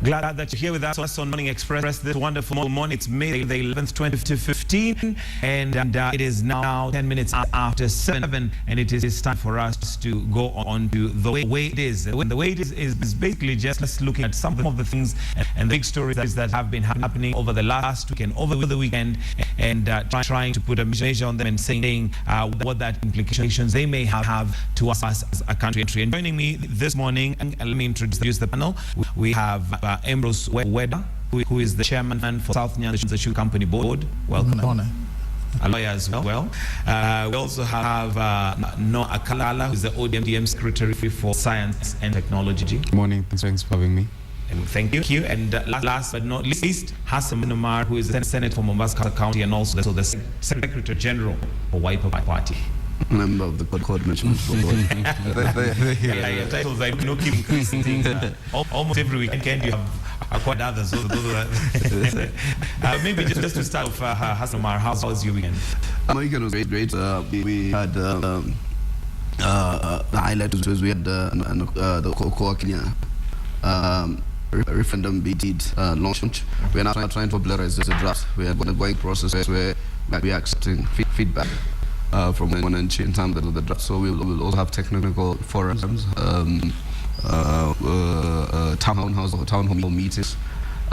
Glad that you're here with us on Morning Express this wonderful morning. It's May the 11th, 2015, and it is now 10 minutes after 7, and it is time for us to go on to the way it is. The way it is basically just looking at some of the things and the big stories that have been happening over the last week and over the weekend, and trying to put a measure on them and saying what that implications they may have to us as a country. And joining me this morning, let me introduce the panel. We have Ambrose Weda, who is the chairman for South Nyanza Sugar Company Board. Welcome. A lawyer as well. We also have Noah Akalala, who is the ODM Secretary for Science and Technology. Good morning. Thanks for having me. Thank you. And last but not least, Hassan Omar, who is the Senator for Mombasa County and also the Secretary General for Wiper Party. Member of the coordination board. Titles I know keep increasing. Almost every weekend you have acquired others. Maybe just to start off, Hassan Omar, how was your weekend? My weekend was great. We had the highlight was we had the COA Kenya referendum BT launch. We are now trying to popularize this draft. We are going to process where we are accepting feedback from one and in terms of the draft. So we will also have technical forums, town hall meetings,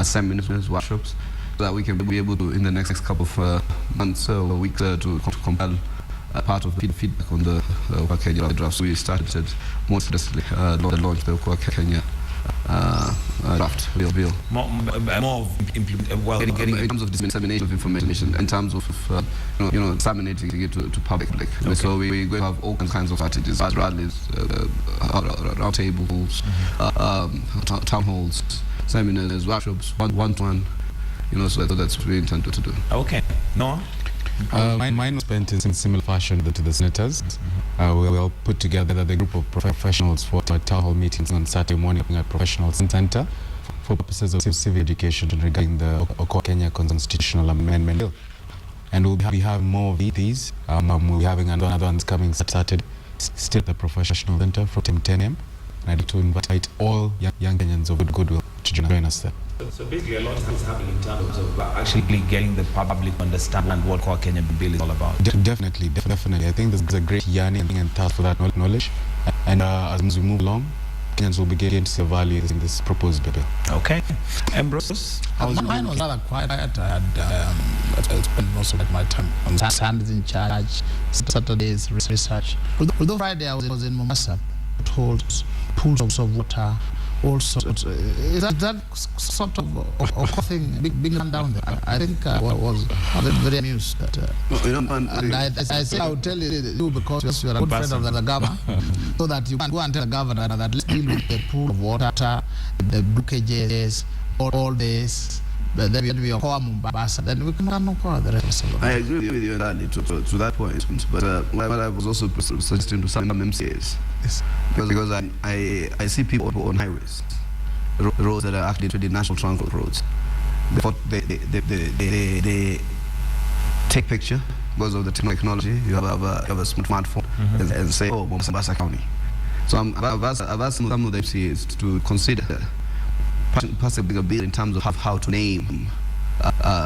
seminars, workshops, so that we can be able to, in the next couple of months or weeks, to compile part of the feedback on the COA Kenya draft. So we started more seriously the launch of the COA Kenya draft bill. In terms of dissemination of information, in terms of disseminating it to public. Okay. So we're going to have all kinds of strategies, rallies, round tables, town halls, seminars, workshops, one-to-one. So that's what we intend to do. Okay. Noah? Mine was spent in similar fashion to the senators. We'll put together the group of professionals for town hall meetings on Saturday morning at Professionals Center for purposes of civic education regarding the COA Kenya Constitutional Amendment Bill. And we'll have more of these. We'll be having another one coming Saturday, still at the Professional Center from 10 a.m. And I'd like to invite all young Kenyans of goodwill to join us there. So basically a lot is happening in terms of actually getting the public to understand what COA Kenya bill is all about. Definitely. I think there's a great yearning and thirst for that knowledge. And as we move along, Kenyans will be getting to see the value in this proposed bill. Okay. Ambrose? Mine was rather quiet. I had spent most of my time on Sundays in church, Saturdays research. Although Friday I was in Mombasa, pools of water, all sorts. Is that sort of thing being done down there? I think I was very amused. And I say I would tell you because you are a good friend of the governor, so that you can go and tell the governor that let's deal with the pool of water, the blockages, all this. But then we are Mombasa, then we can run the rest of I agree with you entirely to that point. But what I was also suggesting to some MCAs, yes. because I see people on highways, roads that are actually national trunk roads. They take picture because of the technology. You have a smartphone and say, oh, Mombasa County. So I've asked some of the MCAs to consider possibly a bill in terms of how to name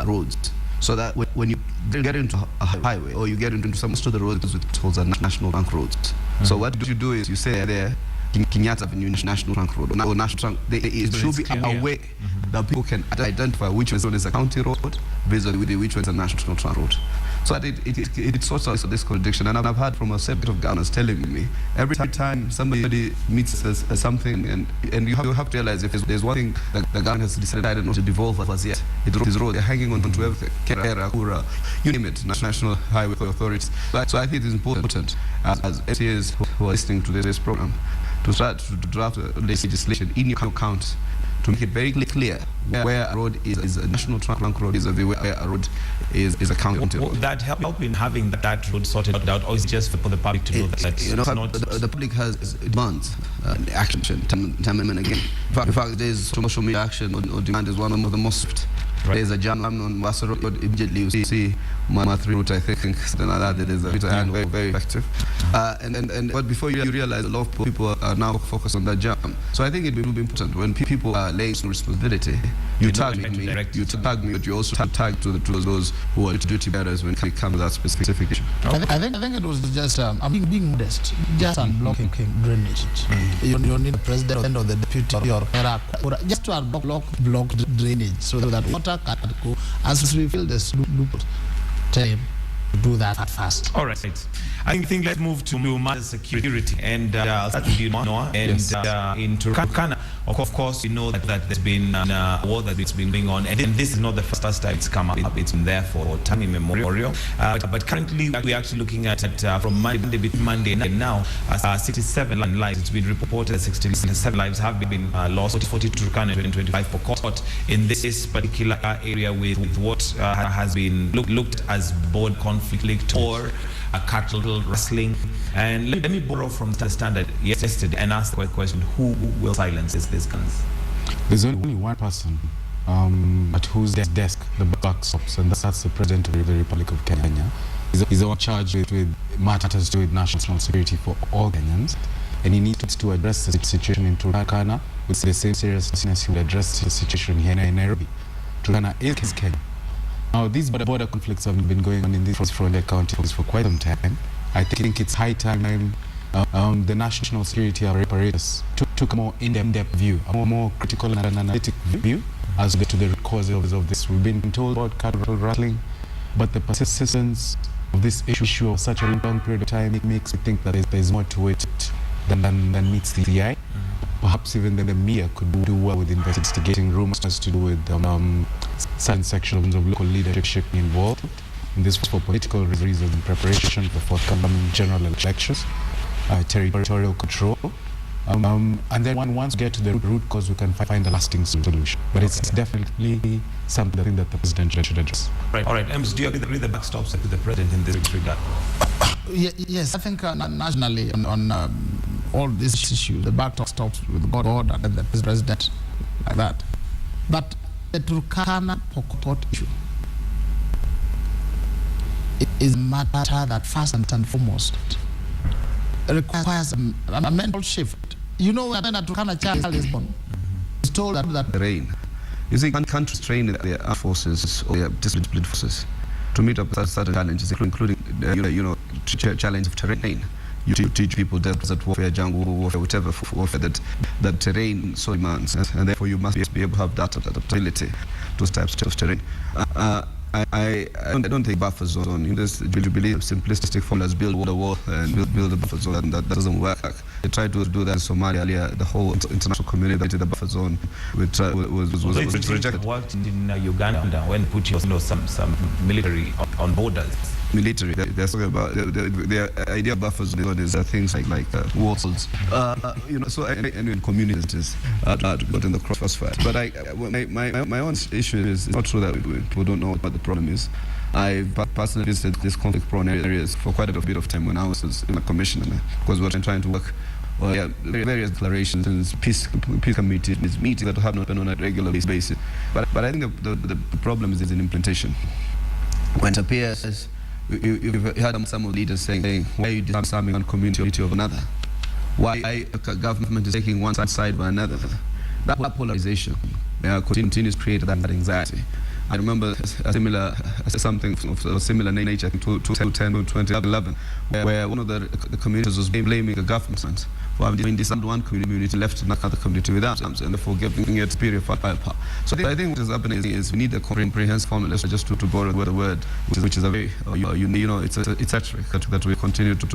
roads, so that when you get into a highway or you get into some of the roads with towards national trunk roads. So what you do is you say there Kenyatta Avenue National Trunk Road or National Trunk. It should be a way that people can identify which one is a county road vis-a-vis which one is a national trunk road. So that it sorts out this contradiction. And I've heard from a set of governors telling me every time somebody meets something, and you have to realize if there's one thing that the government has decided not to devolve as yet, it's road. They're hanging on to everything. Kera, Kura, you name it, National Highway Authorities. So I think it's important as MCAs who are listening to this program to start to draft legislation in your account to make it very clear where a road is a national trunk road, where a road is a county road. Will that help in having that road sorted out, or is it just for the public to know that it's not? The public has demands action time and again. In fact, there's social media action or demand is one of the most. Right. There's a jam on Mombasa Road. Immediately you see month route, I think, something like that. It is and very, very effective. But before you realize, a lot of people are now focused on that jump. So I think it will be important when people are laying responsibility. You tag me, but you also tag to those who are duty bearers when it comes to that specific issue. I think it was just being modest, just unblocking drainage. You need the president or the deputy or just to unblock drainage so that water can go as we fill this loop. Time to do that fast. All right. I think let's move to matters security, and I'll start with you, Noah. And Yes. In Turkana, of course, we know that there's been a war that's been going on, and this is not the first time it's come up. It's been there for time immemorial. But currently, we're actually looking at from Monday and now, 67 lives. It's been reported that 67 lives have been lost. 42 Turkana and 25 for caught in this particular area with what has been looked as border conflict or a cattle rustling. And let me borrow from the Standard yesterday and ask the question: who will silence these guns? There's only one person at whose desk the buck stops, and that's the President of the Republic of Kenya. He's the one charged with matters to do with national security for all Kenyans, and he needs to address the situation in Turkana with the same seriousness he would address the situation here in Nairobi. Turkana is Kenya. Now, these border conflicts have been going on in these frontier counties for quite some time. I think it's high time the national security apparatus took a more in-depth view, a more critical and analytic view as to the causes of this. We've been told about cattle rustling, but the persistence of this issue of such a long period of time, it makes me think that there's more to it than meets the eye. Perhaps even the media could do well with investigating rumors to do with certain sections of local leadership involved in this for political reasons in preparation for forthcoming general elections, territorial control. And then once we get to the root cause, we can find a lasting solution. But it's definitely something that the president should address. Right. All right. Ems, do you agree the backstops with the president in this regard? Yes, I think nationally on all these issues, the back stops with God and the president like that. But the Turkana Pokot issue is a matter that first and foremost requires a mental shift. You know, when a Turkana child is born, is told that Terrain. You see, countries train their armed forces or their disciplined forces to meet up with certain challenges, including challenge of terrain. You teach people desert warfare, jungle warfare, whatever warfare that terrain so demands, and therefore you must be able to have that adaptability to those types of terrain. I don't think buffer zone. You believe simplistic formulas, build a wall and build a buffer zone. That doesn't work. They tried to do that in Somalia earlier. The whole international community did the buffer zone, which was rejected. Worked in Uganda when putting some military on borders. Military. They're talking about the idea of buffer zone is things like walls. So in communities got in the crossfire. But my own issue is it's not true that people don't know what the problem is. I personally visited these conflict-prone areas for quite a bit of time when I was in a commission, because we were trying to work. Various declarations, peace committees, meetings that have not been on a regular basis. But I think the problem is in implementation. When it appears, you've heard some of the leaders saying, why are you disarming one community of another? Why a government is taking one side by another? That polarization continues to create that anxiety. I remember something of a similar nature in 2011, where one of the communities was blaming the government for having disarmed one community, left another community without arms, and therefore giving it superior firepower. So I think what is happening is we need a comprehensive formula, just to borrow the word, which is a very, it's a trick that we continue to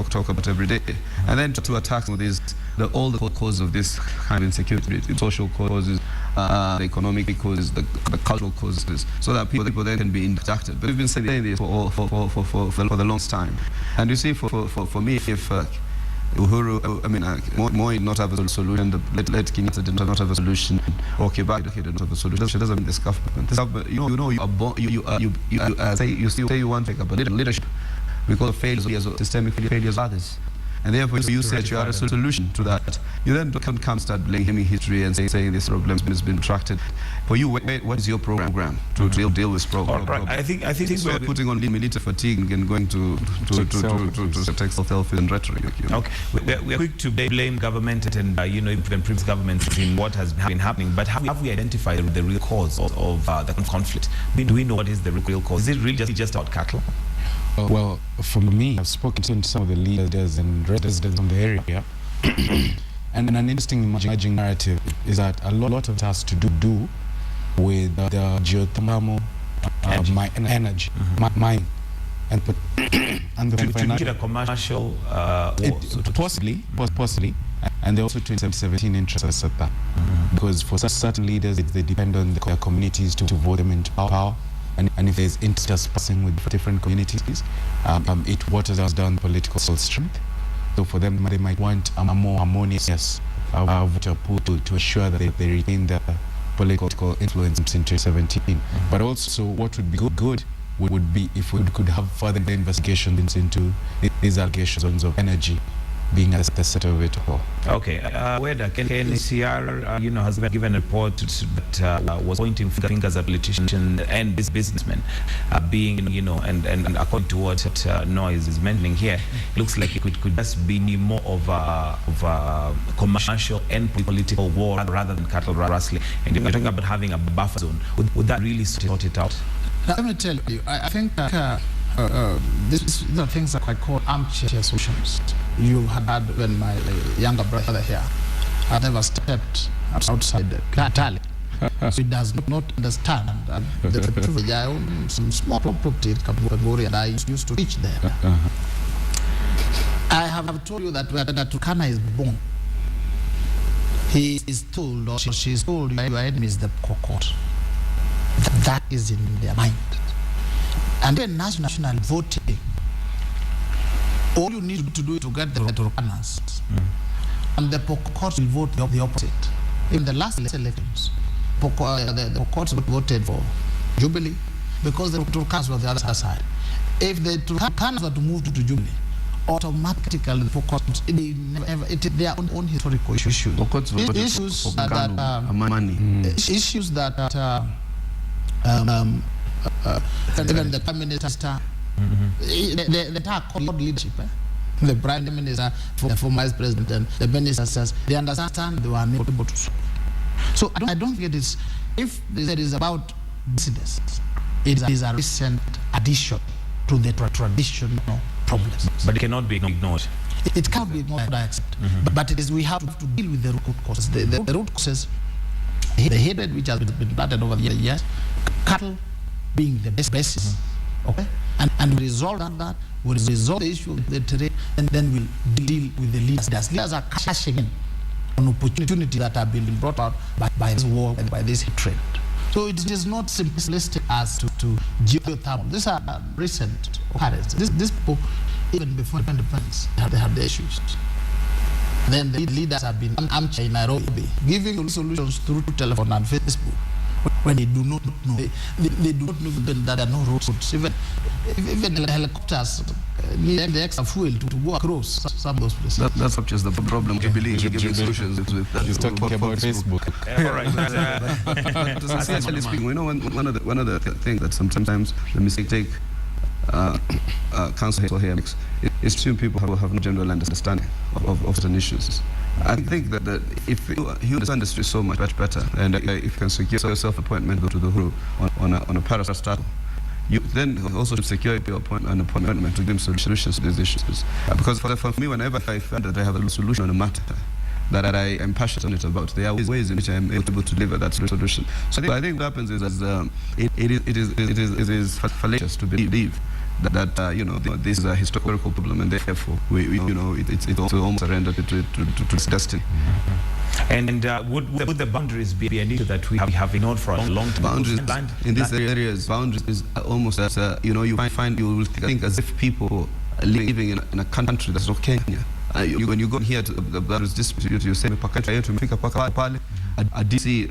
talk about every day, and then to attack all the causes of this kind of insecurity, the social causes, the economic causes, the cultural causes, so that people then can be inducted. But we've been saying this for the longest time, and you see, for me, if Uhuru, Moi not have a solution, let Kenyatta did not have a solution, or Kibaki did not have a solution. She doesn't mean this government. You say you want to take up a leadership because of failures or systemic failures of others. and therefore you say that you are a solution to that. You then don't come start blaming history and saying this problem has been protracted. For you, what is your program to deal with problem? Right. I think we're putting on military fatigue and going to self and rhetoric. You know? Okay, we're quick to blame government and even previous governments in what has been happening. But have we identified the real cause of the conflict? Do we know what is the real cause? Is it really just about cattle? Well, for me, I've spoken to some of the leaders and residents from the area, and an interesting emerging narrative is that a lot of it has to do with the geothermal energy, mine, and the financial a commercial possibly, and they also 2017 interests at that, because for certain leaders they depend on their communities to vote them into power. And if there's interest passing with different communities, it waters down political strength. So for them, they might want a more harmonious voter pool to assure that they retain their political influence in 2017. But also, what would be good would be if we could have further investigations into these allegations of energy being at the center of it all. Okay, whether KNCR, has given a report that was pointing fingers at politicians and this businessmen being, and according to what Noise is mentioning here, it looks like it could just be more of a commercial and political war rather than cattle rustling. And you're talking about having a buffer zone. Would that really sort it out? Now, let me tell you, I think that these are things that I call armchair solutions. You had when my younger brother here had never stepped outside the Katali. So he does not understand the privilege. I own some small property in Kaburi and I used to teach there. I have told you that when Turkana is born, he is told or she is told your enemy is the cohort. That is in their mind. And then national voting, all you need to do is to get the Turkanas, and the Pokot will vote the opposite. In the last elections, the Pokot voted for Jubilee because the Turkanas were the other side. If the Turkanas were to move to Jubilee, automatically the Pokot, their own historical issues. Issues that even the Prime Minister, the entire court leadership, the Prime Minister, the former Vice President, and the ministers, they understand they were not able to. So I don't think it is, if there is about business, it is a recent addition to the traditional problems. But it cannot be ignored. It can't be ignored, I accept. But it is, we have to deal with the root causes. The root causes, the hatred which has been planted over the years, cattle being the best basis, okay? And we resolve that, we resolve the issue of the terrain, and then we'll deal with the leaders. Leaders are cashing in on opportunities that have been brought out by this war and by this hatred. So it is not simplistic as to geothermal. These are recent occurrences. These people, even before independence, they have the issues. Then the leaders have been armchair in Nairobi, giving solutions through telephone and Facebook, when they do not know. They do not know that there are no roads. Even helicopters need the extra fuel to go across some of those places. That's not just the problem. You believe you give solutions with that. You're talking about Facebook. All right. Essentially speaking, we know one of the things that sometimes the mistake council here makes is assume people have no general understanding of certain issues. I think that if you understand this so much better, and if you can secure yourself appointment to the Huru on a parastatal, you then also secure your appointment to give solutions to these issues. Because for me, whenever I find that I have a solution on a matter that I am passionate about, there are ways in which I am able to deliver that solution. So I think what happens is it is fallacious to believe that this is a historical problem, and therefore it's also almost surrendered to its destiny. And would the boundaries be an issue that we have ignored for a long time? Boundaries in these areas, boundaries is almost as you will think as if people are living in a country that's not Kenya. When you go here to the boundaries dispute, you say mpaka yetu imefika paka pale, a DC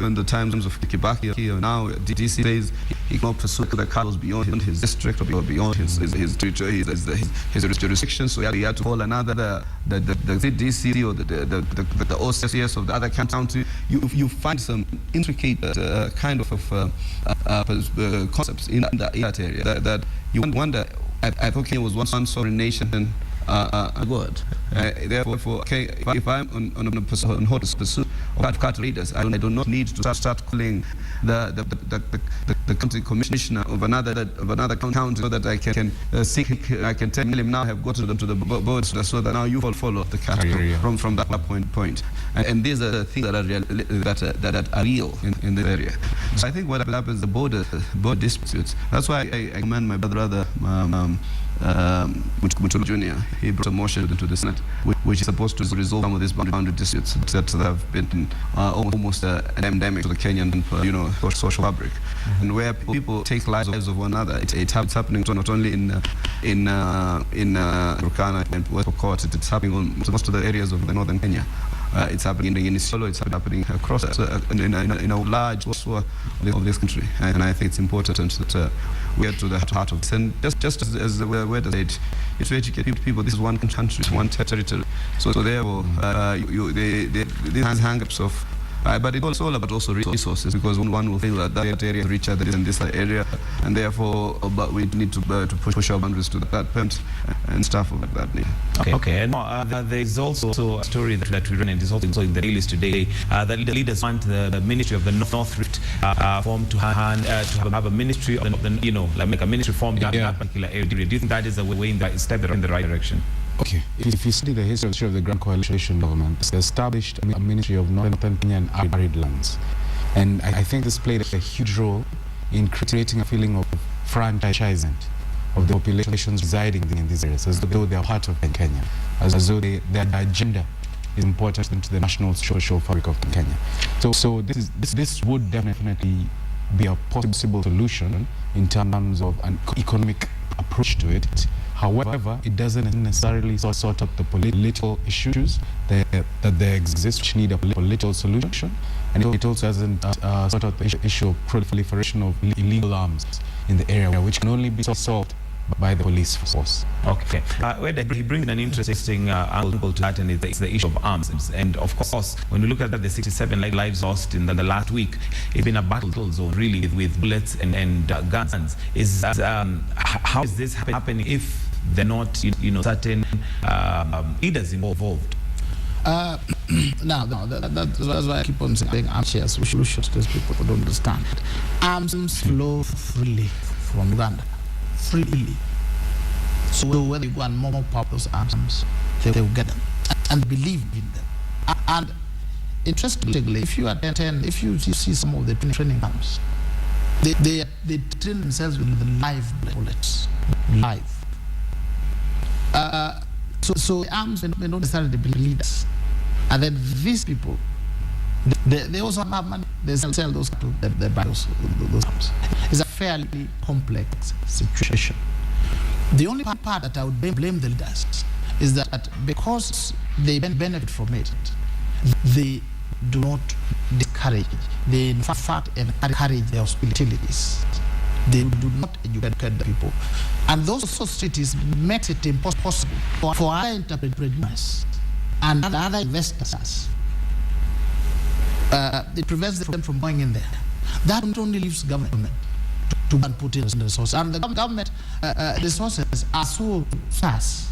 in the times of Kibaki, now DC says he cannot pursue the cars beyond his district or beyond his territory, his jurisdiction. So he had to call another the DC or the OCS of the other county. You find some intricate kind of concepts in that area that you wonder. I thought Kenya was one sovereign nation. Good. Therefore, okay, if I'm on how to pursue cat leaders, I do not need to start calling the county commissioner of another county so that I can seek. I can tell him now I have got to the board so that now you follow the cat from that point. And these are the things that are real, that are real in this area. So I think what happens the border disputes. That's why I commend my brother. Mutulu Jr. He brought a motion to the Senate, which is supposed to resolve some of these boundary disputes that have been almost endemic to the Kenyan, social fabric, and where people take lives of one another. It's happening not only in Turkana and West Pokot. It's happening on most of the areas of the northern Kenya. It's happening in Isiolo, it's happening across in a large swath of this country, and I think it's important that we are to the heart of this. And just as the word said, it's to educate people. This is one country, it's one territory. So therefore, these hang-ups of. But it's all about also resources, because one will feel that area is richer than this area, and therefore, but we need to push our boundaries to that point and stuff like that. Yeah. Okay. And there is also a story that we ran, and it's also in the Daily today. The leaders want the Ministry of the North Rift formed to have a ministry of like a ministry formed in that particular area. Do you think that is a way in the step in the right direction? Okay, if you study the history of the Grand Coalition government, they established a Ministry of Northern Kenyan Arid Lands. And I think this played a huge role in creating a feeling of franchisement of the populations residing in these areas, as though they are part of Kenya, as though their agenda is important to the national social fabric of Kenya. So this would definitely be a possible solution in terms of an economic approach to it. However, it doesn't necessarily sort out the political issues that exist, which need a political solution, and it also doesn't sort out the issue of proliferation of illegal arms in the area, which can only be solved by the police force. Okay. He brings an interesting angle to that, and it's the issue of arms. And of course, when we look at that, the 67 lives lost in the last week, it's been a battle zone really with bullets and guns. How is this happening if they're not, certain leaders involved? That's why I keep on saying arms share solutions, because people don't understand. Arms flow freely from Uganda. Freely. So whether you go and more pop those arms, they will get them and believe in them. And interestingly, if you attend, if you see some of the training camps, they train themselves with the live bullets, live. So the arms may not necessarily be leaders, and then these people, they also have money. They sell those to the battles, those arms. It's a fairly complex situation. The only part that I would blame the leaders is that because they benefit from it, they do not discourage. They in fact encourage their hostilities. They do not educate the people, and those societies makes it impossible for other entrepreneurs and other investors. It prevents them from going in there. That not only leaves government to go and put in the resources, and the government resources are so scarce.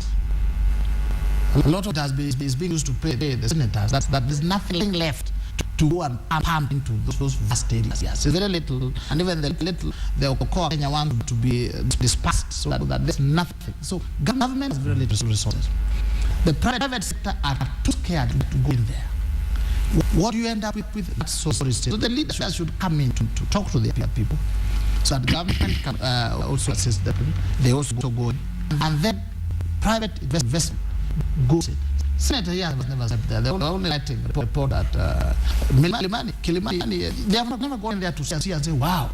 A lot of it is being used to pay the senators. That there's nothing left to go and pump into those vast areas. Yes, it's very little, and even the little the Okokoa Kenya want to be dispersed, so that there's nothing. So government has very little resources. The private sector are too scared to go in there. What do you end up with that social state? So the leaders should come in to talk to their people, so that the government can also assist them. They also go in, and then private investment goes in. Senator here was never said there. They were only writing a report that Kilimani, they have never gone there to see and say, wow,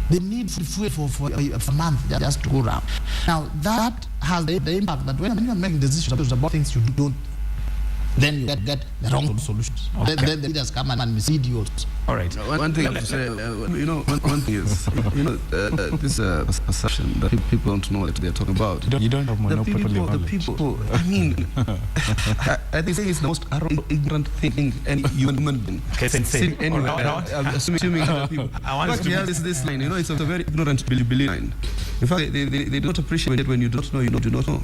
they need food for a month just to go around. Now, that has the impact that when you're making decisions about things you don't then you get the wrong solutions. Okay. Then the leaders come and mislead you. All right. One thing I have to say, one thing is, this perception that people don't know what they're talking about. You don't have monopoly The knowledge. people, I mean, I think it's the most ignorant thing any human being. Okay, say. Anyway, All right. assuming other people. I want In fact, to we have this line, it's a very ignorant belief line. In fact, they do not appreciate it when you don't know, you do not know.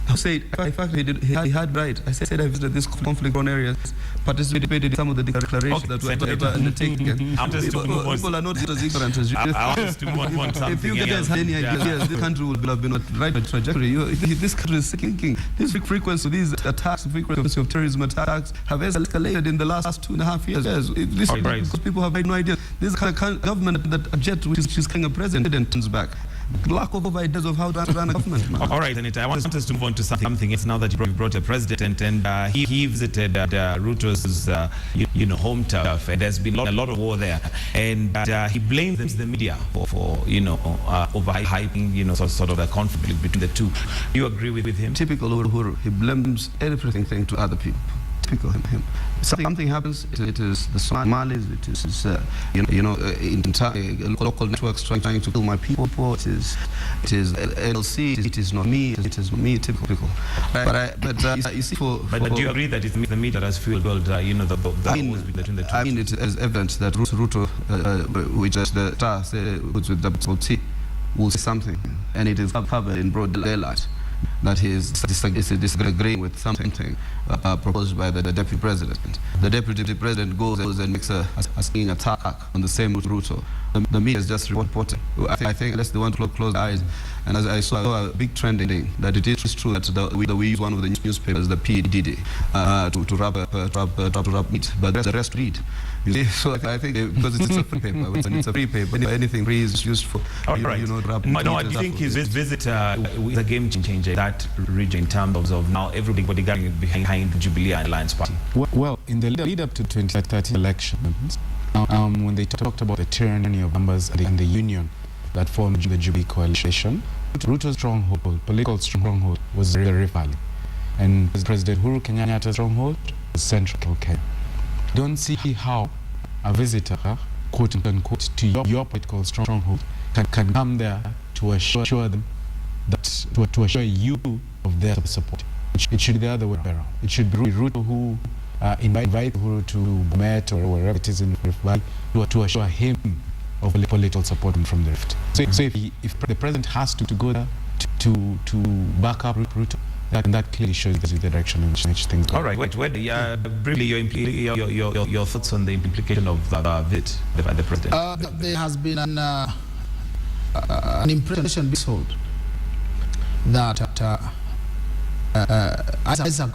I said, in fact, he had right. I said I visited these conflict-prone areas, participated in some of the declarations that were ever undertaken. People are not as ignorant as you. I want us to move on to something If you guys else. had any ideas, this country would have been on the right trajectory. This country is sinking. This frequency, these attacks, frequency of terrorism attacks have escalated in the last 2.5 years. This Right. because people have no idea. This government that object, which is killing a president, turns back. Lack of ideas of how to run a government. Man. All right, Anita, I want us to move on to something else now that you brought a president, and he visited Ruto's home turf, and there's been a lot of war there, and he blames the media for overhyping sort of the conflict between the two. Do you agree with him? Typical Uhuru, he blames everything to other people. Typical him. Something happens, it is the Somalis, it is local networks trying to kill my people. It is LLC, it is not me. Typical. But you see, But do you agree that it's the media that has fueled wars between the two? I mean, it is evident that Ruto, which is the star, with the T, will say something, and it is covered in broad daylight that he is disagreeing with something proposed by the deputy president. The deputy president goes and makes a stinging attack on the same Ruto. The media is just reporting. I think that's the one to close the eyes. And as I saw a big trending that it is true that we use one of the newspapers, the PDD, to rub meat, but the rest read. You see, so I think because it's a free paper, when it's a free paper, anything free is used for All right. rub No, meat. I think his visit is a game changer that region in terms of now everybody getting behind the Jubilee Alliance Party. Well, in the lead up to 2013 elections, when they talked about the tyranny of numbers and the union that formed the Jubilee coalition, Ruto's stronghold, political stronghold, was the Rift Valley, and President Uhuru Kenyatta's stronghold was Central Kenya. Don't see how a visitor, quote unquote, to your political stronghold can come there to assure them that to assure you of their support. It should be the other way around. It should be Ruto who invite Uhuru to Bomet or wherever it is in Rift Valley to assure him of political support from the Rift. So if the president has to go there to back up Ruto, that clearly shows the direction in which things go. All right, wait. Briefly, your thoughts on the implication of the visit by the president. There has been an impression sold that Isaac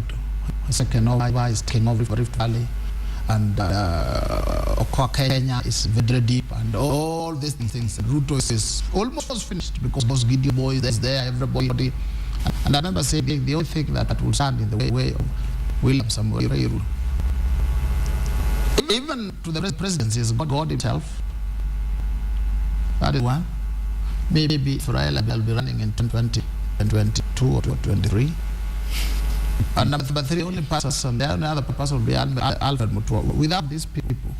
Kenova is king of Rift Valley, and Okoa Kenya is very deep, and all these things. Ruto is almost finished because Boss Gideon Boy is there, everybody. And I remember saying the only thing that will stand in the way of William Samoei Ruto, even to the presidency, is God himself. That is one. Maybe for Raila will be running in 2020 and 22 or 23. And number three, only person, the other person will be Alfred Mutua. Without these people,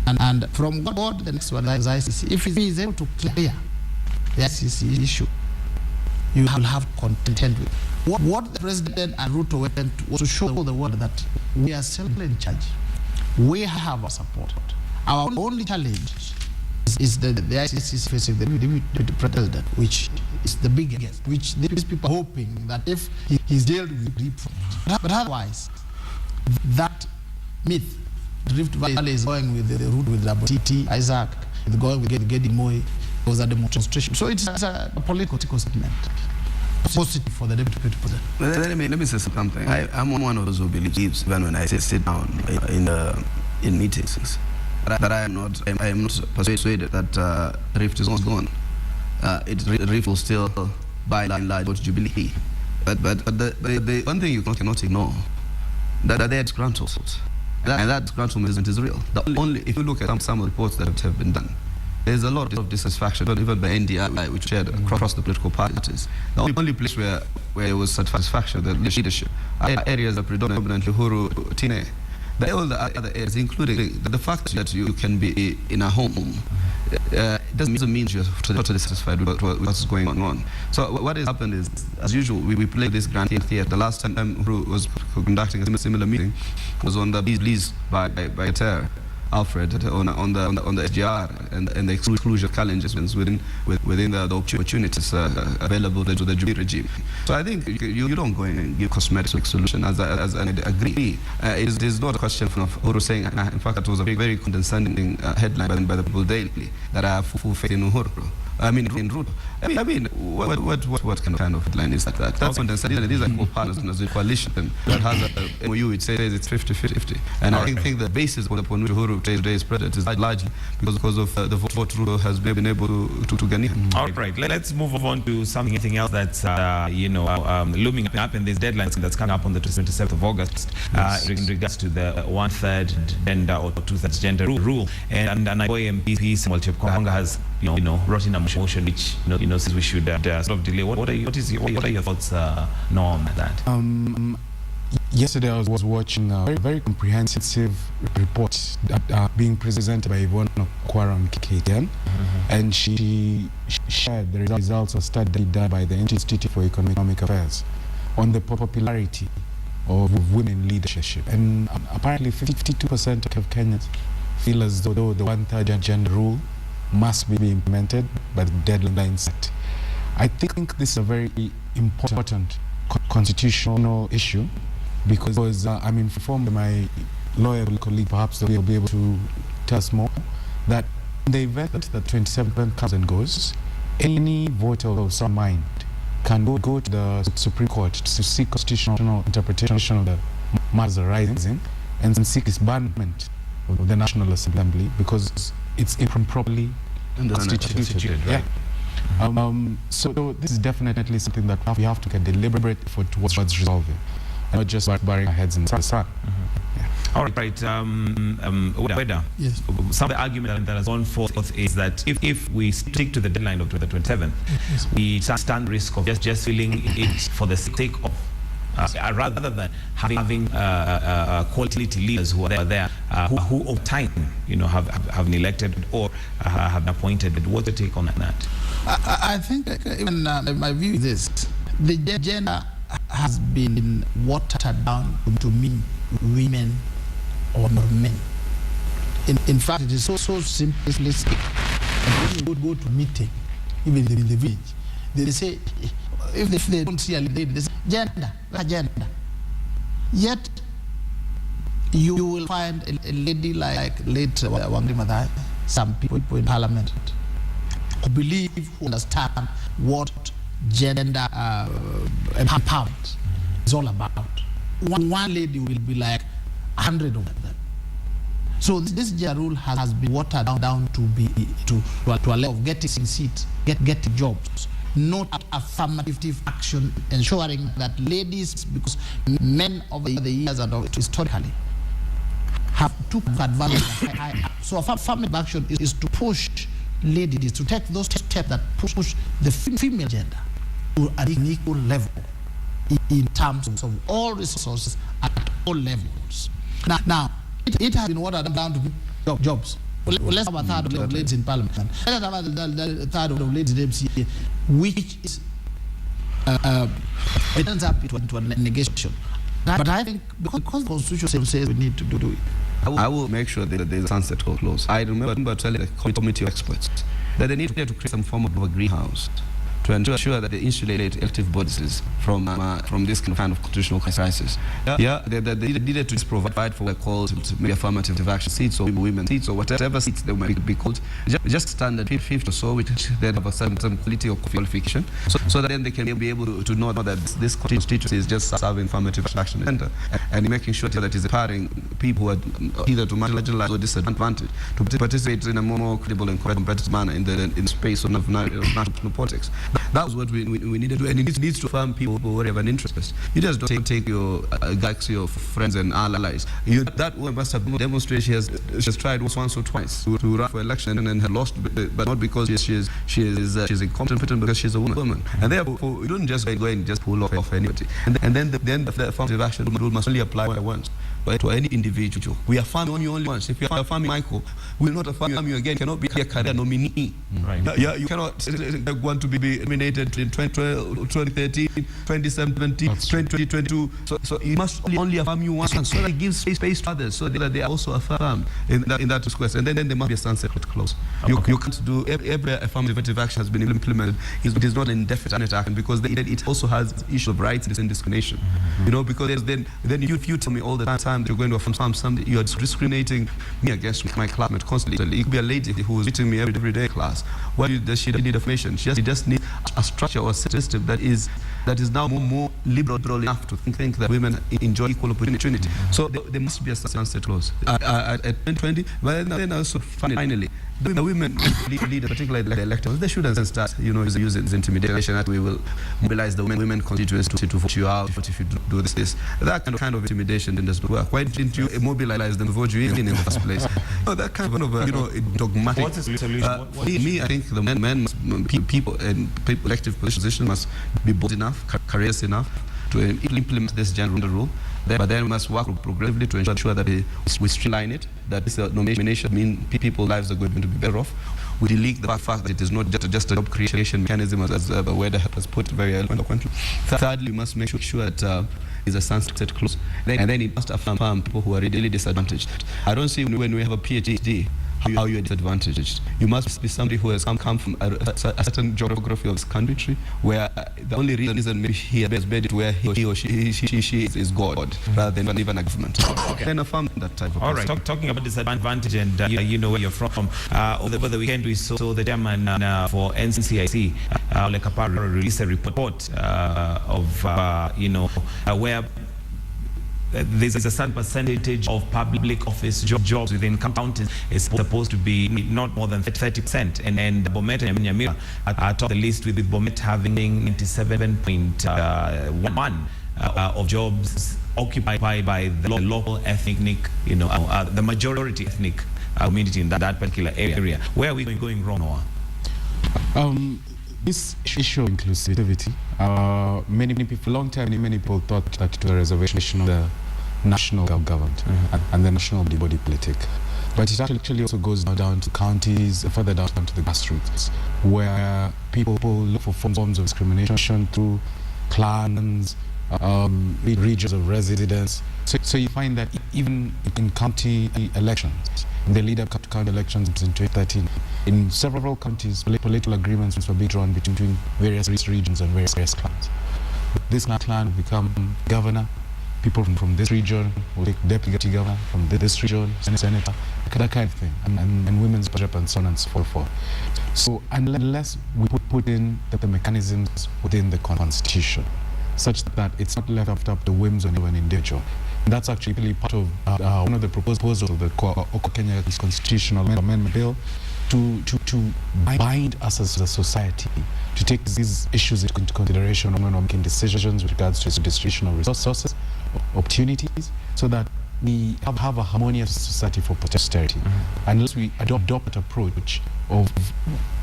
and from God, the next one is ICC. If he is able to clear the ICC issue, you will have content with what the president and Ruto went to was to show the world that we are still in charge. We have our support. Our only challenge is the ICC facing the deputy president, which is the biggest, which these people are hoping that if he's jailed, we will reap from it. But otherwise, that myth, the Rift Valley is going with the route with Rabotiti, Isaac, is going with Gideon Moi, was a demonstration. So it's a political statement. Positive for the deputy president. Let me say something. I'm one of those who believes, even when I sit down in meetings, that I am not persuaded that Rift is gone. Rift will still by and large go to Jubilee. But the one thing you cannot ignore, that they are disgruntled. And that disgruntlement is real. If you look at some reports that have been done, there's a lot of dissatisfaction, not even by NDI, which shared across the political parties. The only place where there was satisfaction, the leadership, are areas that predominantly Huru, Tine. But all the other areas, including the fact that you can be in a home, doesn't mean you're totally satisfied with what's going on. So what has happened is, as usual, we play this grand theater. The last time Huru was conducting a similar meeting was on the lease by Terre. Alfred on the SGR and the exclusion challenges within the opportunities available to the Jubilee regime. So I think you don't go in and give cosmetic solution as I agree. It is not a question of Uhuru saying. In fact, it was a very condescending headline by the People Daily that I have full faith in Uhuru. I mean, in Ruto. I mean, what kind of headline is that? That's condescending. These are co-partners in the coalition that has a MOU. It says it's 50-50. And I think the basis upon which Uhuru today is president is largely because of the vote Ruto has been able to gain. All right, let's move on to something else that's looming up in these deadlines that's coming up on the 27th of August in regards to the 1/3 gender or 2/3 gender rule. And MP Samuel Chepkonga has brought in a motion which says we should sort of delay. What are your thoughts, Norm, on that? Yesterday I was watching a very comprehensive report being presented by Yvonne Okwara on KTN, and she shared the results of a study done by the Institute for Economic Affairs on the popularity of women leadership. And apparently 52% of Kenyans feel as though the 1/3 gender rule must be implemented by the deadline set. I think this is a very important constitutional issue because I'm informed by my lawyer colleague, perhaps they'll be able to tell us more, that in the event that the 27th comes and goes, any voter of some mind can go to the Supreme Court to seek constitutional interpretation of the matters arising and seek disbandment of the National Assembly because it's improperly constituted. Right? Yeah. So this is definitely something that we have to get deliberate effort towards resolving, and not just burying our heads in the sun. Yeah. All right. Weda, yes. Some of the argument that has gone forth is that if we stick to the deadline of the 27th, yes, we stand risk of just filling it for the sake of rather than having quality leaders who are there, who over time, have been elected or have been appointed. What's the take on that? I think even my view is this: the gender has been watered down to mean women or men. In fact, it is so simplistic. When you go to meeting, even in the village, they say, if they don't see a lady, they say, gender. Yet, you will find a lady like late Wangari Maathai, some people in parliament who believe, who understand what gender empowerment is all about. One lady will be like 100 of them. So this gender rule has been watered down to a level of getting seats, getting jobs, not affirmative action, ensuring that ladies, because men over the years and historically have took advantage. So affirmative action is to push ladies to take those steps that push the female gender to an equal level in terms of all resources at all levels. Now it has been watered down to jobs. Well, let's have a third of ladies in parliament. Let's have a third of ladies in MCA, which is it ends up into a negation. But I think because the Constitution says we need to do it, I will make sure that there's a sunset clause. I remember telling the committee of experts that they need to create some form of a greenhouse to ensure that they insulate elective bodies from this kind of constitutional crisis. They needed to just provide for what called maybe affirmative action seats or women seats or whatever seats they might be called, just standard 50 or so, which then have a certain quality or qualification, so that then they can be able to know that this constituency is just serving affirmative action and making sure that is empowering people who are either to marginalize or disadvantaged to participate in a more credible and competitive manner in the space of national politics. That was what we needed to do, and it needs to affirm people who have an interest. You just don't take your galaxy of friends and allies. That woman must have demonstrated she has tried once or twice to run for election and had lost, but not because she is incompetent, but because she's a woman. And therefore, you don't just go and just pull off anybody. And then the affirmative action rule must only apply once, but to any individual. We affirm you only once. If you are affirming Michael, we will not affirm you again. You cannot be a career nominee. Right. Yeah, you cannot want to be nominated in 2013, 2017, 2022. So you must only affirm you once, so that it gives space to others, so that they are also affirmed in that request. And then there must be a sunset clause. You can't do every affirmative action has been implemented. It is not an indefinite action, because it also has issue of rights and discrimination. Because then if you tell me all the time that you're going to affirm something, you are discriminating me against my classmate constantly. It could be a lady who is meeting me every day in class. Why does she need affirmation? She just needs a structure or a system that is now more liberal enough to think that women enjoy equal opportunity. So there must be a sunset clause at 2020. But then also finally, the women leaders, particularly the electors, they shouldn't start using intimidation that we will mobilize the women constituents to vote you out if you do this. That kind of intimidation doesn't work. Why didn't you mobilize them to vote you in the first place? That kind of dogmatic. What's the solution? For me, I think the men people in elective positions must be bold enough, courageous enough to implement this gender rule. But then we must work progressively to ensure that we streamline it, that this nomination means people's lives are going to be better off. We delete the fact that it is not just a job creation mechanism, as Weda has put very eloquently. Thirdly, we must make sure that is a sunset clause, and then it must affirm people who are really disadvantaged. I don't see when we have a PhD how you are disadvantaged. You must be somebody who has come from a certain geography of this country, where the only reason maybe he has made it where he or she is God, rather than even a government. Okay. Then affirm that type of. All right. Talking about disadvantage, and you know where you're from. Over the weekend, we saw the chairman for NCIC, Ole Kaparo, release a report of where there's a certain percentage of public office jobs within counties is supposed to be not more than 30%, and Bomet and Nyamira are top of the list, with Bomet having 97.1% of jobs occupied by the local ethnic, the majority ethnic community in that particular area. Where are we going wrong, Noah? This issue of inclusivity, many people, long time, many people thought that it was a reservation of the national government and the national body politic. But it actually also goes down to counties, further down to the grassroots, where people look for forms of discrimination through clans, regions of residence. So you find that even in county elections, in the lead-up to county elections in 2013, in several counties, political agreements were being drawn between various regions and various clans. This clan will become governor. People from this region will take deputy governor, from this region, senator, that kind of thing, and women's budget and so on and so forth. So unless we put in the mechanisms within the constitution, such that it's not left up to whims of an individual. And that's actually part of one of the proposals of the Kenya's constitutional amendment bill, to bind us as a society to take these issues into consideration when we're making decisions with regards to the distribution of resources, opportunities, so that we have a harmonious society for posterity. Unless we adopt that approach of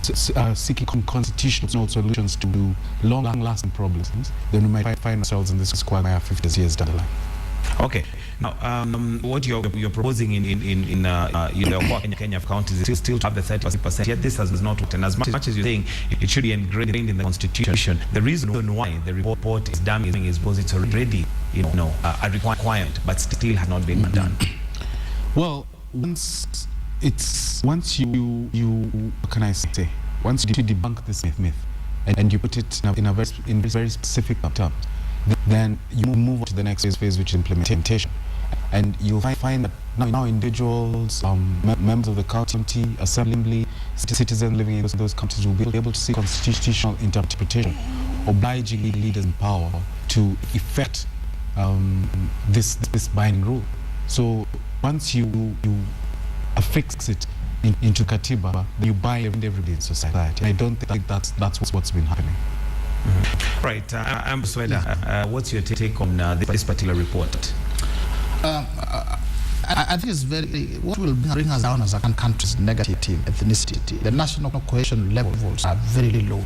seeking constitutional solutions to long-lasting problems, then we might find ourselves in this quagmire 50 years down the line. Okay. Now, what you're proposing in Kenya counties is still to have the 30%. Yet this has not worked. And as much as you're saying it should be ingrained in the constitution, the reason why the report is damning is because it's already a requirement, but still has not been done. Well, once you what can I say? Once you debunk this myth and you put it in very specific terms, then you move on to the next phase, which is implementation. And you'll find that now individuals, members of the county assembly, citizens living in those counties will be able to see constitutional interpretation, obliging leaders in power to effect this binding rule. So once you affix it into Katiba, you buy everybody in society. I don't think that's what's been happening. Right, Swela, what's your take on this particular report? I think it's what will bring us down as a country's negative ethnicity. The national cohesion levels are very low.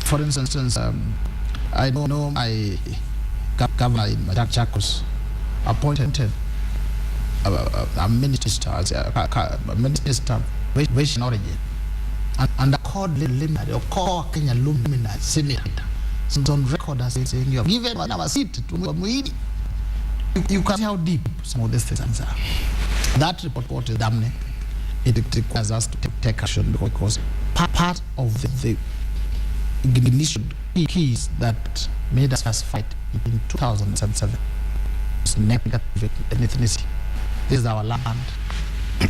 For instance, I know my governor in Machakos appointed a minister, Western origin, and the core limit, or core Kenya luminary senior. It's on record as saying you have given our seat to Muidi. You can see how deep some of these things are. That report is damning. It requires us to take action because part of the ignition keys that made us fight in 2007 was negative ethnicity. This is our land.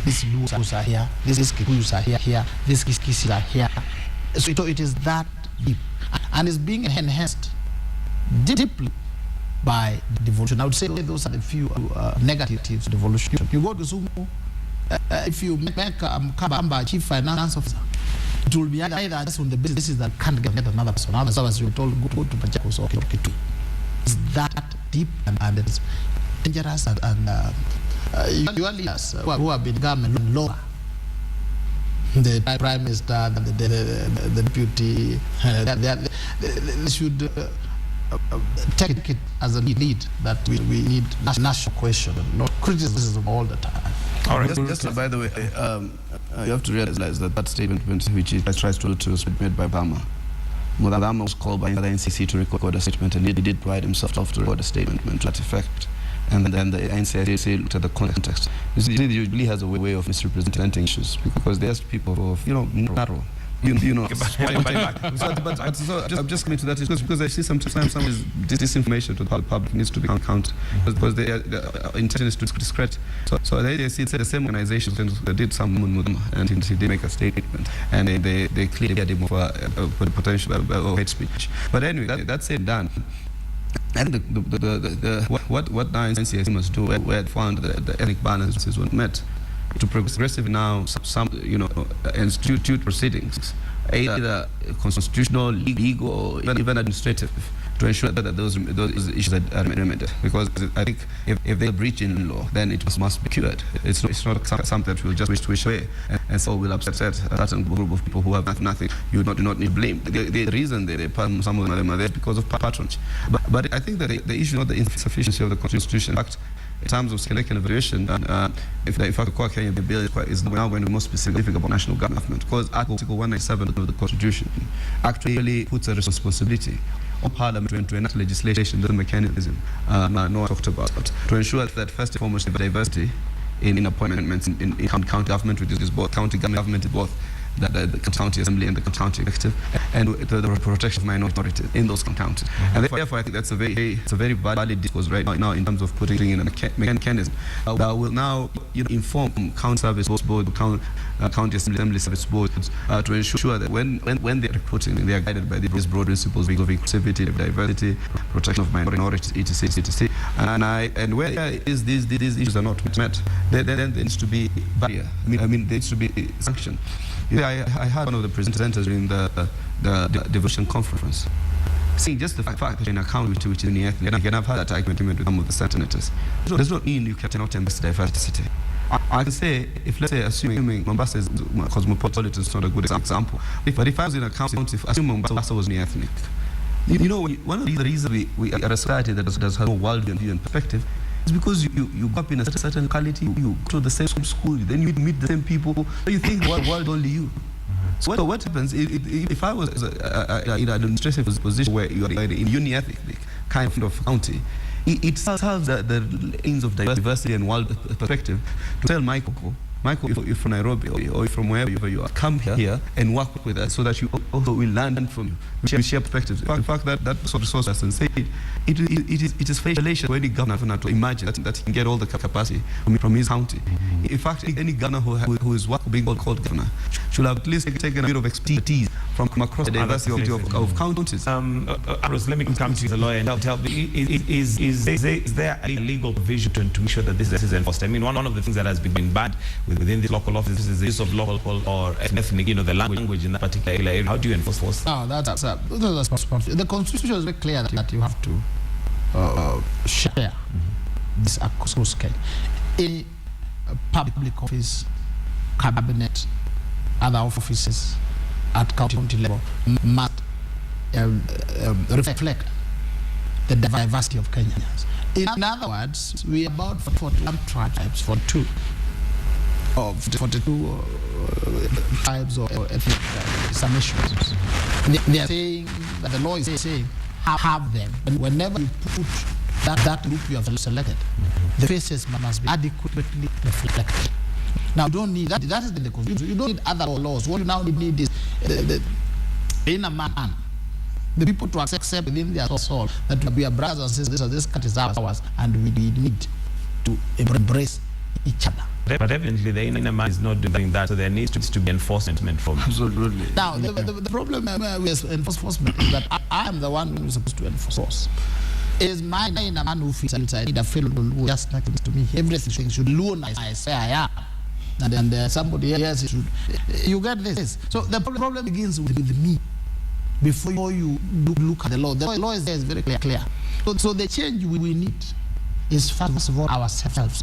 These Luos are here. These Kikuyus are here. These Kiskis are here. So it is that deep, and it's being enhanced deeply by devolution. I would say those are the few negatives of devolution. You go to Sumo, if you make Kamba chief finance officer, it will be either just on the basis that can't get another person. Otherwise, you're told go to Pachakos or Kitu. It's that deep and it's dangerous your leaders who have been government lower. The Prime Minister, the deputy, they should take it as a lead that we need national cohesion, not criticism all the time. All right. Just by the way, you have to realize that statement which tries to made by Obama. Obama was called by the NCC to record a statement, and he did pride himself to record a statement to that effect. And then the NCC looked at the context. You see, it usually has a way of misrepresenting issues because they ask people of, narrow. So I'm just coming to that because I see sometimes some disinformation to the public needs to be counted because their intention is to discredit. So they see the same organization that did some and he did make a statement and they clearly did for the potential of hate speech. But anyway, that's said done. I think what now NCC must do, where it found that the ethnic balances were met, to progressively now some institute proceedings, either constitutional, legal, or even administrative, to ensure that those issues are remedied. Because I think if they are breaching law, then it must be cured. It's not something that we'll just wish away, and so we'll upset a certain group of people who have nothing. You do not need blame. The reason some of them are there because of patronage. But I think that the issue is not the insufficiency of the Constitution. In fact, in terms of selective evaluation, if the core Kenya bill is now going to be more specific about national government, because Article 197 of the Constitution actually puts a responsibility on Parliament to enact legislation, the mechanism Noah talked about, to ensure that first and foremost diversity in appointments in county government, which is both county government, both the county assembly and the county executive, and the protection of minorities in those counties. And therefore, I think that's a very valid discourse right now in terms of putting in a mechanism that will now inform county service board, county assembly service boards to ensure that when they're recruiting, they are guided by these broad principles of inclusivity, diversity, protection of minorities, etc. And where these issues are not met, then there needs to be barrier. I mean, there needs to be sanction. I had one of the presenters during the devolution conference saying just the fact that in a county which is in the ethnic, and I've had that argument with some of the senators, does not mean you cannot embrace diversity. I can say, let's say, assuming Mombasa is cosmopolitan, is not a good example. But if I was in a county, assuming Mombasa was ethnic, one of the reasons we are a society that has a worldview and perspective is because you grow up in a certain locality, you go to the same school, then you meet the same people, so you think world only you. So what happens if I was in an administrative position where you are in uni-ethnic kind of county, it serves the aims of diversity and world perspective to tell Michael, if you're from Nairobi or from wherever you are, come here and work with us so that you also will learn from you. We share perspectives. In fact, that sort of source has said it is facial for any governor to imagine that he can get all the capacity from his county. In fact, any governor who is being called governor should have at least taken a bit of expertise from across the diversity of counties. Aros, let me come to you as a lawyer and tell me, is there a legal provision to ensure that this is enforced? I mean, one of the things that has been banned within the local offices is the use of local or ethnic, the language in that particular area. How do you enforce this? No, that's the Constitution is very clear that you have to share this across scale. Any public office, cabinet, other offices at county level must reflect the diversity of Kenyans. In other words, we are about 41 tribes, 42 tribes or ethnic summations. They are saying that the law is saying have them, but whenever you put that group you have selected, the faces must be adequately reflected. Now, you don't need that. That is the Constitution. You don't need other laws. What you now need is in a man, the people to accept within their soul that we are brothers and sisters. This country is ours, and we need to embrace each other. But evidently, the inner man is not doing that, so there needs to be enforcement from. Absolutely. Now, the problem with enforcement is that I am the one who is supposed to enforce. Is my inner man who feels inside need a fellow who just next to me. Everything should loan I say I am. And then somebody else should. You get this. So the problem begins with me. Before you look at the law. The law is there, is very clear. So the change we need is first of all ourselves.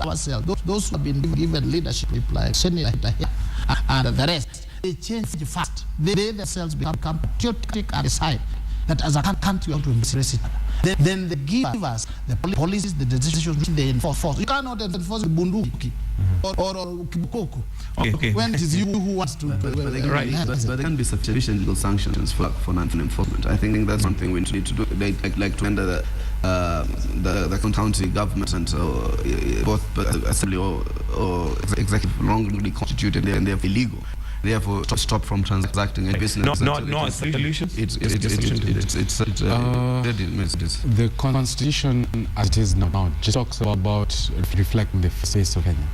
Those who have been given leadership, like Senator here, and the rest, they change fast. They themselves become patriotic and decide that as a country we want to embrace it. Then they give us the policies, the decisions which they enforce. You cannot enforce bunduki or kibukoko. Okay. When it is you who wants to. But there can be sufficient legal sanctions for non-enforcement. I think that's something we need to do. Like to render the county government and both assembly or executive wrongly constituted and they're illegal. Therefore, stop from transacting a business. No solution. The Constitution, as it is now, just talks about reflecting the face of Kenya.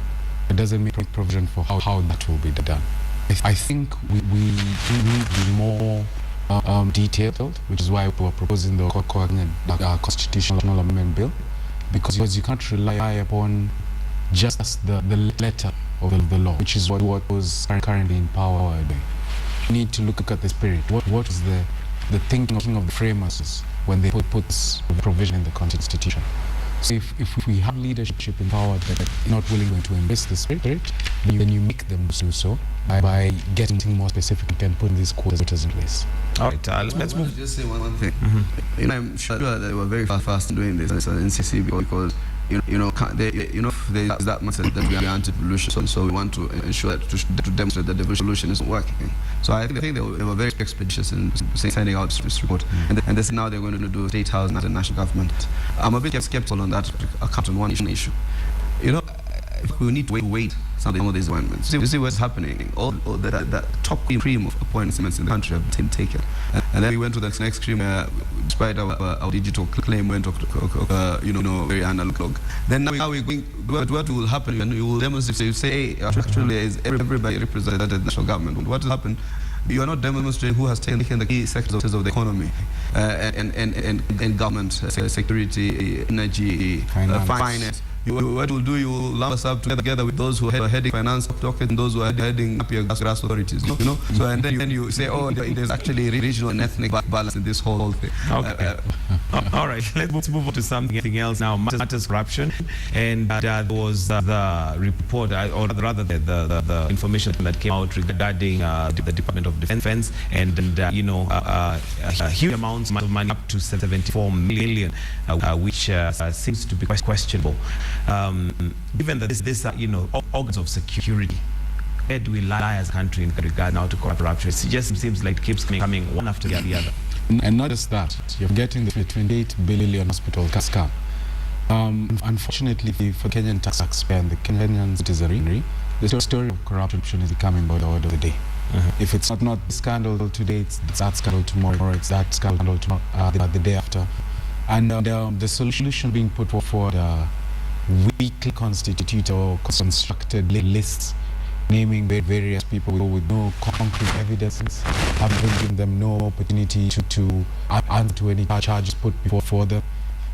It doesn't make provision for how that will be done. I think we need to be more detailed, which is why we are proposing the constitutional amendment bill, because you can't rely upon just the letter of the law, which is what was currently in power. You need to look at the spirit. What is the thinking of the framers when they put this provision in the Constitution? So if we have leadership in power that are not willing to embrace the spirit, then you make them do so by getting more specific and putting these quotas in place. All right, let's move. Just say one thing. I'm sure that they were very fast in doing this as an NCC because there's that message that we are anti-pollution, so we want to ensure that to demonstrate that the pollution is working. So I think they were very expeditious in sending out this report, and this now they're going to do State House and the national government. I'm a bit skeptical on that account on one issue. We need to wait some of these appointments. You see what's happening. All the top cream of appointments in the country have been taken, and then we went to the next cream. Despite our digital claim went very analog. Then now we're going. What will happen? And you will demonstrate. You say, actually, is everybody represented in the national government? What will happen? You are not demonstrating who has taken the key sectors of the economy and government, security, energy, finance. What you'll do, you will lump us up together with those who are heading finance docket and those who are heading up your grass authorities. So and then you say, there's actually regional and ethnic balance in this whole thing. Okay. All right, let's move on to something else now. Matters corruption, and there was the report, or rather the information that came out regarding the Department of Defense, and huge amounts of money, up to 74 million, which seems to be questionable. Given that this organs of security, where do we lie as a country in regard now to corruption? It just seems like it keeps coming one after the other. And not just that, you're getting the 28 billion hospital scam. Unfortunately for Kenyan taxpayer and the Kenyan citizenry, the story of corruption is becoming by the order of the day. If it's not scandal today, it's that scandal tomorrow, it's that scandal tomorrow, the day after. And the solution being put forward weekly constituted or constructed lists naming various people with no concrete evidence, having given them no opportunity to answer to any charges put before them.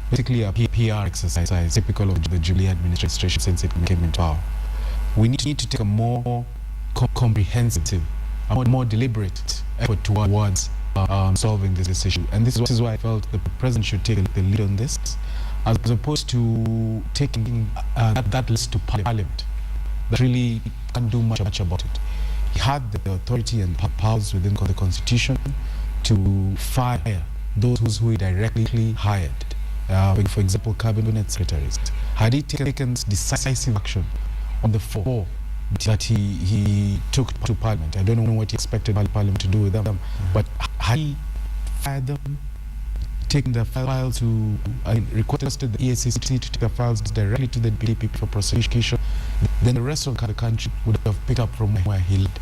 Basically a PR exercise typical of the Jubilee administration since it came into power. We need to take a more comprehensive, a more deliberate effort towards solving this issue. And this is why I felt the president should take the lead on this, as opposed to taking that list to parliament that really can't do much about it. He had the authority and powers within the constitution to fire those who he directly hired. For example, cabinet secretaries. Had he taken decisive action on the 4 that he took to Parliament, I don't know what he expected Parliament to do with them, but had he fired them, taken the file to, requested the EACC to take the files directly to the DPP for prosecution, then the rest of the country would have picked up from where he led.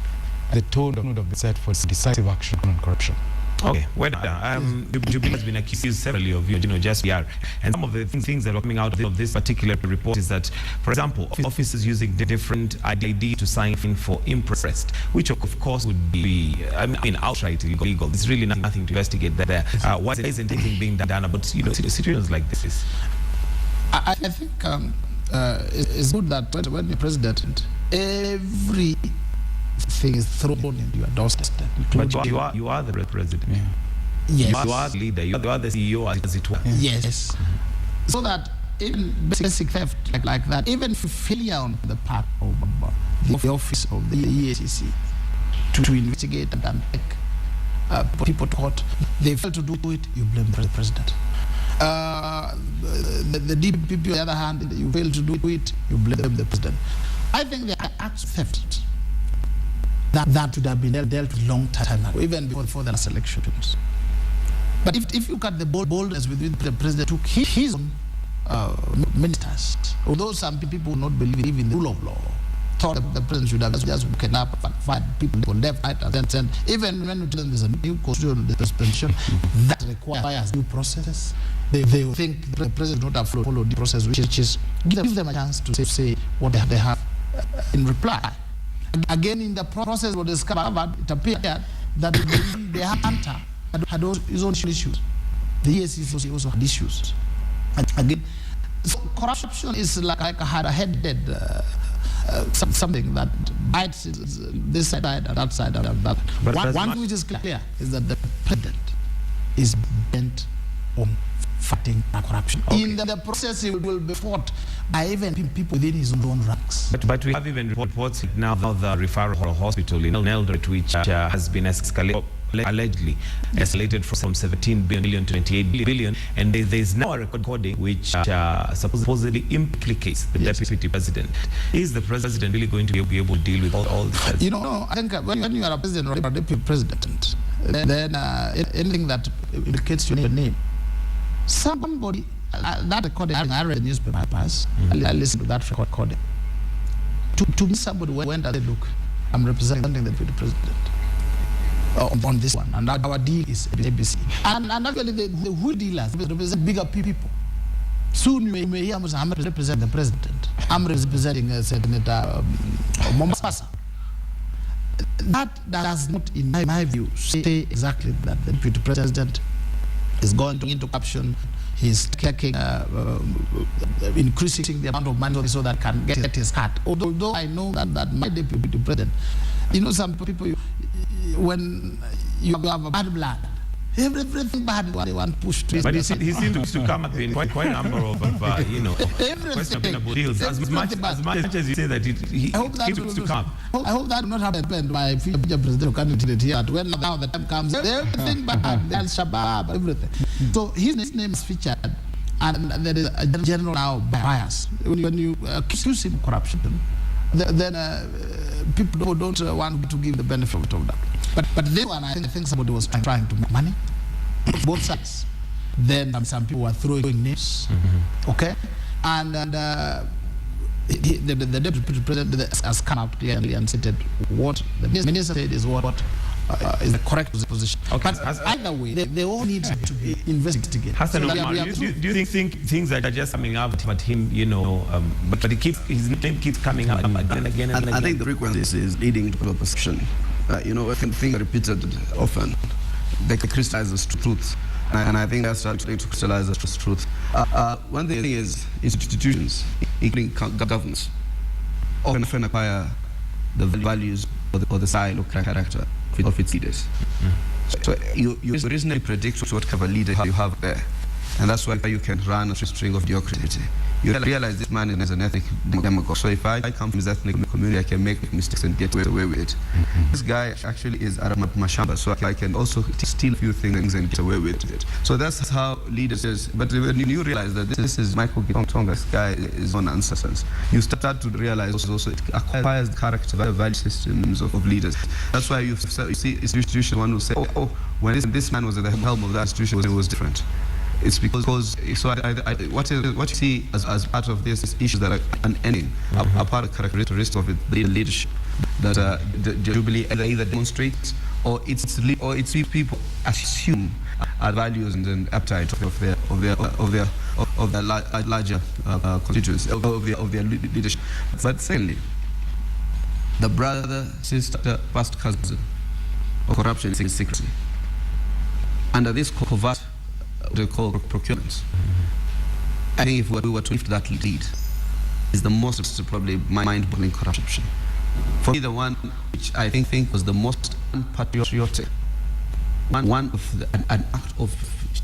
The tone would have been set for decisive action on corruption. Okay, well, Jubilee has been accused severally of, just PR. And some of the things that are coming out of this particular report is that, for example, officers using different ID to sign in for impressed, which of course would be, outright illegal. There's really nothing to investigate there. Why isn't anything being done about, situations like this? I think it's good that when the president, every thing is thrown into your doorstep. But you are the president. Yeah. Yes. You are the leader. You are the CEO, as it were. Yeah. Yes. So that even basic theft like that, even failure on the part of the office of the EACC to investigate and take people to court, they fail to do it, you blame the president. The DPP, on the other hand, you fail to do it, you blame the president. I think there are acts of theft that should have been dealt with long time ago, even before the last elections. But if you look at the boldness with which the president took his own ministers, although some people would not believe in the rule of law, thought the president should have just woken up and fight people on left, right, and even when we tell them there's a new constitution, the suspension, that requires due processes. They think the president would not have followed the process, which is give them a chance to say what they have in reply. Again, in the process was discovered, it appeared that the hunter had his own issues. The EACC also had issues. Again, so corruption is like a hard-headed something that bites this side and that side and that. But one thing which is clear is that the president is bent on fighting corruption. Okay. In the process, it will be fought by even people within his own ranks. But we have even reports now the referral hospital in Eldoret, which has been allegedly escalated from 17 billion to 28 billion, and there is now a recording which supposedly implicates the deputy president. Is the president really going to be able to deal with all this? I think when you are a president or a deputy president, then anything that indicates your name, somebody that recording, I read the newspapers, I listened to that recording. To me, somebody went and said, look, I'm representing the deputy president on this one, and our deal is ABC. And actually, the whole dealers represent bigger people. Soon you may hear I'm representing the president. I'm representing Senator Mombasa. That does not, in my view, say exactly that the deputy president is going into corruption. He's taking, increasing the amount of money so that can get his cut. Although I know that my deputy president, some people, when you have a bad blood, everything bad they want pushed to. But he seems to come up in quite a number of questionable deals. As much as you say that he seems to come. I hope that will not happen to my future presidential candidate here. When now the time comes, everything bad, Al-Shabaab, everything. So his name is featured, and there is a general now bias. When you accuse him of corruption, then people don't want to give the benefit of that. But this one, I think somebody was trying to make money, both sides. Then some people were throwing names, okay? And the deputy president has come out clearly and stated what the minister said is what is the correct position. Okay. But either way, they all need to be investigated. Hassan So that Omar, we are do you think things are just coming up about him, but his name keeps coming up again and again and again? I think the frequency is leading to perception. When things are repeated often, they crystallize the truth. And I think that's starting to crystallize the truth. One thing is institutions, including governments, often acquire the values or the style or character of its leaders. So you reasonably predict what kind of leader you have there. And that's why you can run a string of mediocrity. You realize this man is an ethnic demagogue. So if I come from this ethnic community, I can make mistakes and get away with it. This guy actually is Arab Mashamba, so I can also steal a few things and get away with it. So that's how leaders is. But when you realize that this is Michael Gitonga, this guy is on nonsense, you start to realize also it acquires the character, the value systems of leaders. That's why you see institutions, one will say, when this man was at the helm of that institution, it was different. It's because what you see as part of this issues that are unending, are part of characteristics of the leadership that the Jubilee either demonstrates or its people assume values and appetite of their larger constituency of their leadership. But secondly, the brother, sister, first cousin of corruption is secrecy. Under this covert they call procurements. I think if we were to lift that lead, is the most probably mind-boggling corruption. For me, the one which I think was the most unpatriotic, an act of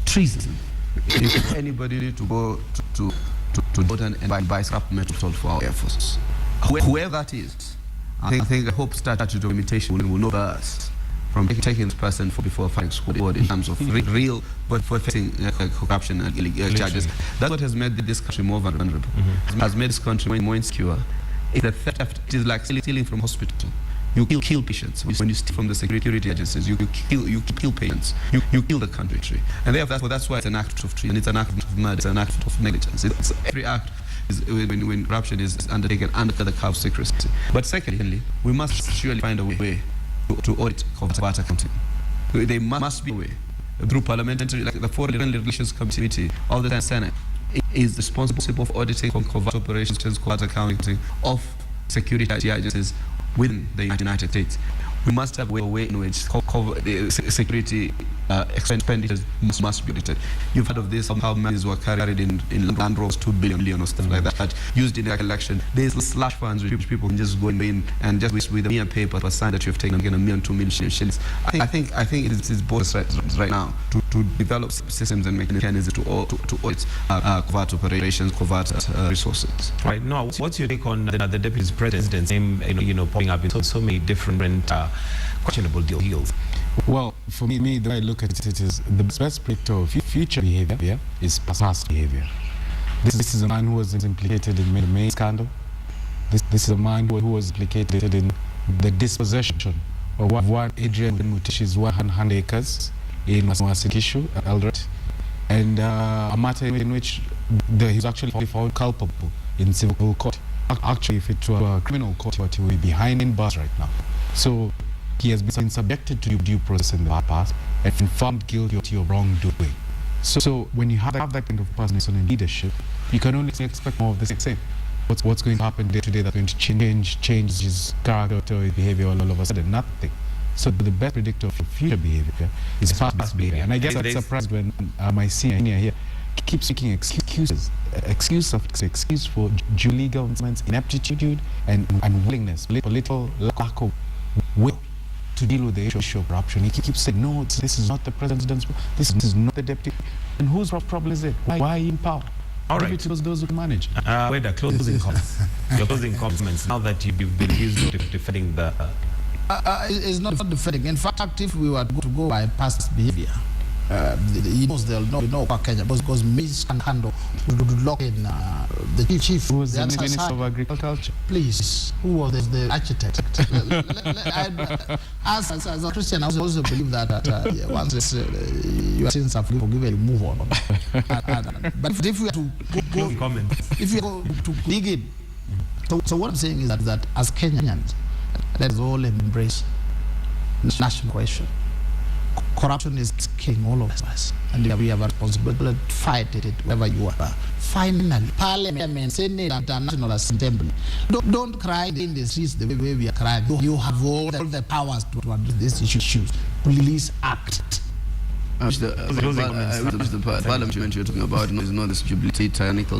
treason. If anybody to go to Jordan and buy scrap metal for our air forces, whoever that is, I hope statute of limitation will know us from taking this person before fighting school in terms of real but facing corruption and illegal charges. That's what has made this country more vulnerable. Has made this country more insecure. It's a theft. It is like stealing from hospital. You kill patients. When you steal from the security agencies, you kill patients. You kill the country. And therefore, that's why it's an act of treason. It's an act of murder. It's an act of negligence. Every act is when corruption is undertaken under the cover of secrecy. But secondly, we must surely find a way to audit covert accounting. They must be a way through parliamentary, like the Foreign Relations Committee of the Senate is responsible for auditing covert operations, covert accounting of security agencies within the United States. We must have a way in which the security expenditures must be audited. You've heard of this, how monies were carried in land rolls, 2 billion or stuff like that, used in the election. There's slush funds which people can just go in and just with a mere paper to sign that you've taken again 1 million, 2 million shillings. I think it is both right now to develop systems and mechanisms to audit covert operations, covert resources. Right. Now, what's your take on the deputy president's name, popping up in so many different questionable deals? Well, for me, the way I look at it is the best predictor of future behavior is past behavior. This is a man who was implicated in the May scandal. This is a man who was implicated in the dispossession of one Adrian Mutishi's 100 acres in Masikishu, Eldoret, and a matter in which he was actually found culpable in civil court. Actually, if it were a criminal court, he would be behind bars right now. So he has been subjected to due process in the past and found guilty of wrongdoing. So when you have that kind of person in leadership, you can only expect more of the same. What's going to happen day to day that's going to change his character or his behavior all of a sudden? Nothing. So the best predictor for future behavior is past behavior. And I guess I'm surprised when my senior here keeps making excuses for Jubilee government's ineptitude and unwillingness, political lack of will to deal with the issue of corruption. He keeps saying, no, this is not the president's, this is not the deputy. And whose problem is it? Why in power? All right. Give it to those who can manage. Wait, closing comments. Your closing comments. Now that you've been accused of defending the... It's not defending. In fact, if we were to go by past behavior, he knows they'll know about Kenya because Ms. Kando would lock in the chief. Who was the Minister of Agriculture? Please, who was the architect? As a Christian, I also believe that once your sins are forgiven, you move on. But if we are to go to dig in, so what I'm saying is that as Kenyans, let's all embrace national question. Corruption is killing all of us, and we have a responsibility to fight it wherever you are. Finally, Parliament, Senate, International Assembly, don't cry in the streets the way we are crying. You have all the powers to address these issues. Please act. The parliament you're talking about is not this jubilee tyrannical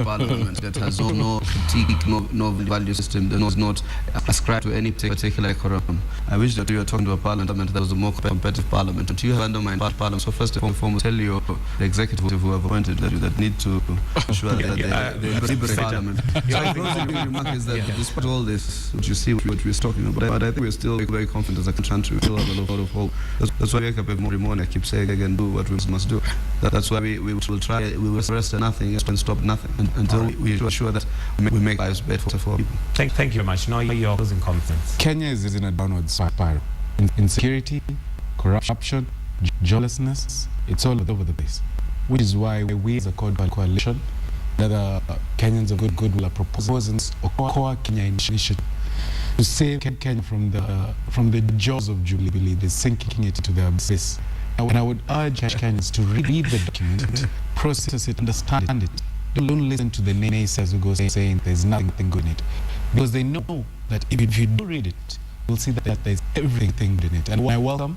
parliament that has no critique, no value system, that does not ascribe to any particular corruption. I wish that you were talking to a parliament that was a more competitive parliament. And you have undermined parliament. So first and foremost, tell your the executive who have appointed that need to ensure that they liberate parliament. So I closing remark is that despite all this, what you see, what we're talking about, but I think we're still very confident as a country. We still have a lot of hope. That's why we wake up every morning. Keep saying again, do what we must do. That's why we will try. We will rest at nothing and stop nothing until we are sure that we make lives better for people. Thank you very much. Now your closing comments. Kenya is in a downward spiral. Insecurity, corruption, joblessness, it's all over the place. Which is why we as a coalition, other Kenyans of goodwill are proposing a core Kenya initiative to save Kenya from the jaws of Jubilee, the sinking it to the abyss. And I would urge Kenyans to read the document, process it, understand it. Don't listen to the naysayers who go saying there's nothing good in it. Because they know that if you do read it, you'll see that there's everything good in it. And I welcome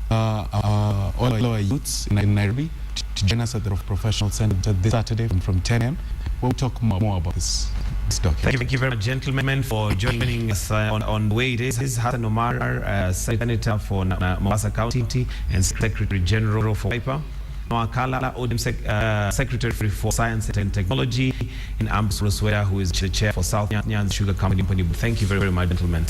all our youths in Nairobi to join us at the Professional Center this Saturday from 10 a.m. We'll talk more about this document. Thank you very much, gentlemen, for joining us on the way it is. This is Hassan Omar, Senator for Mombasa County and Secretary General for Wiper. Noakala Odem, Secretary for Science and Technology in Ambs Roswea, who is the Chair for South Nyanza Sugar Company. Thank you very much, gentlemen.